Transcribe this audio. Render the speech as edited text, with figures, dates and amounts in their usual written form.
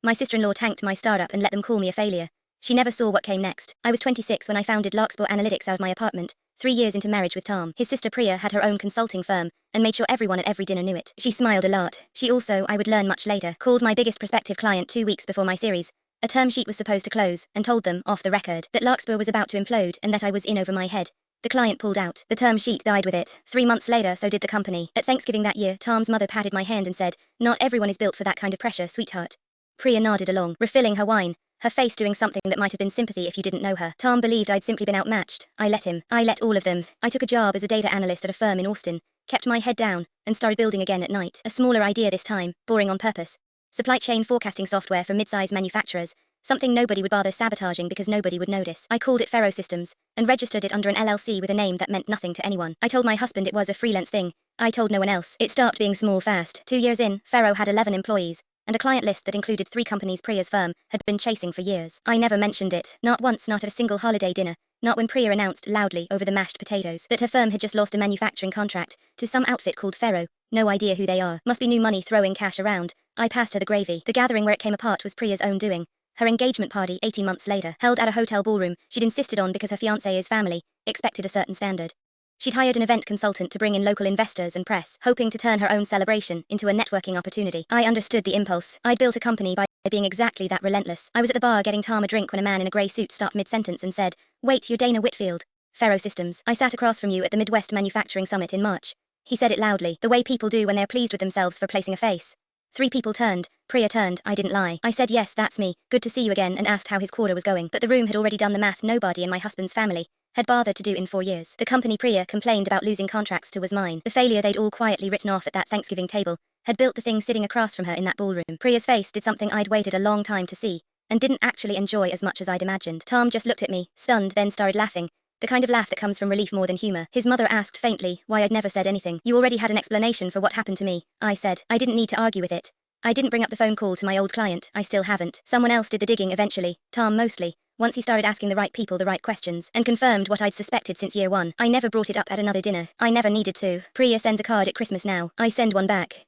My sister-in-law tanked my startup and let them call me a failure. She never saw what came next. I was 26 when I founded Larkspur Analytics out of my apartment, 3 years into marriage with Tom. His sister Priya had her own consulting firm, and made sure everyone at every dinner knew it. She smiled a lot. She also, I would learn much later, called my biggest prospective client 2 weeks before my series. A term sheet was supposed to close, and told them, off the record, that Larkspur was about to implode and that I was in over my head. The client pulled out. The term sheet died with it. 3 months later, so did the company. At Thanksgiving that year, Tom's mother patted my hand and said, "Not everyone is built for that kind of pressure, sweetheart." Priya nodded along, refilling her wine, her face doing something that might have been sympathy if you didn't know her. Tom believed I'd simply been outmatched. I let him. I let all of them. I took a job as a data analyst at a firm in Austin, kept my head down, and started building again at night. A smaller idea this time, boring on purpose. Supply chain forecasting software for mid-size manufacturers. Something nobody would bother sabotaging because nobody would notice. I called it Fero Systems, and registered it under an LLC with a name that meant nothing to anyone. I told my husband it was a freelance thing. I told no one else. It stopped being small fast. 2 years in, Fero had 11 employees, and a client list that included 3 companies Priya's firm had been chasing for years. I never mentioned it, not once, not at a single holiday dinner, not when Priya announced loudly over the mashed potatoes that her firm had just lost a manufacturing contract to some outfit called Fero. No idea who they are. Must be new money throwing cash around. I passed her the gravy. The gathering where it came apart was Priya's own doing. Her engagement party, 18 months later, held at a hotel ballroom, she'd insisted on because her fiancé's family expected a certain standard. She'd hired an event consultant to bring in local investors and press, hoping to turn her own celebration into a networking opportunity. I understood the impulse. I'd built a company by being exactly that relentless. I was at the bar getting Tom a drink when a man in a grey suit stopped mid-sentence and said, "Wait, you're Dana Whitfield. Fero Systems. I sat across from you at the Midwest Manufacturing Summit in March." He said it loudly, the way people do when they're pleased with themselves for placing a face. 3 people turned. Priya turned. I didn't lie. I said, "Yes, that's me. Good to see you again," and asked how his quarter was going. But the room had already done the math nobody in my husband's family had bothered to do in 4 years. The company Priya complained about losing contracts to was mine. The failure they'd all quietly written off at that Thanksgiving table had built the thing sitting across from her in that ballroom. Priya's face did something I'd waited a long time to see, and didn't actually enjoy as much as I'd imagined. Tom just looked at me, stunned, then started laughing. The kind of laugh that comes from relief more than humor. His mother asked faintly why I'd never said anything. "You already had an explanation for what happened to me," I said. I didn't need to argue with it. I didn't bring up the phone call to my old client. I still haven't. Someone else did the digging eventually, Tom mostly, once he started asking the right people the right questions, and confirmed what I'd suspected since year 1. I never brought it up at another dinner. I never needed to. Priya sends a card at Christmas now. I send one back.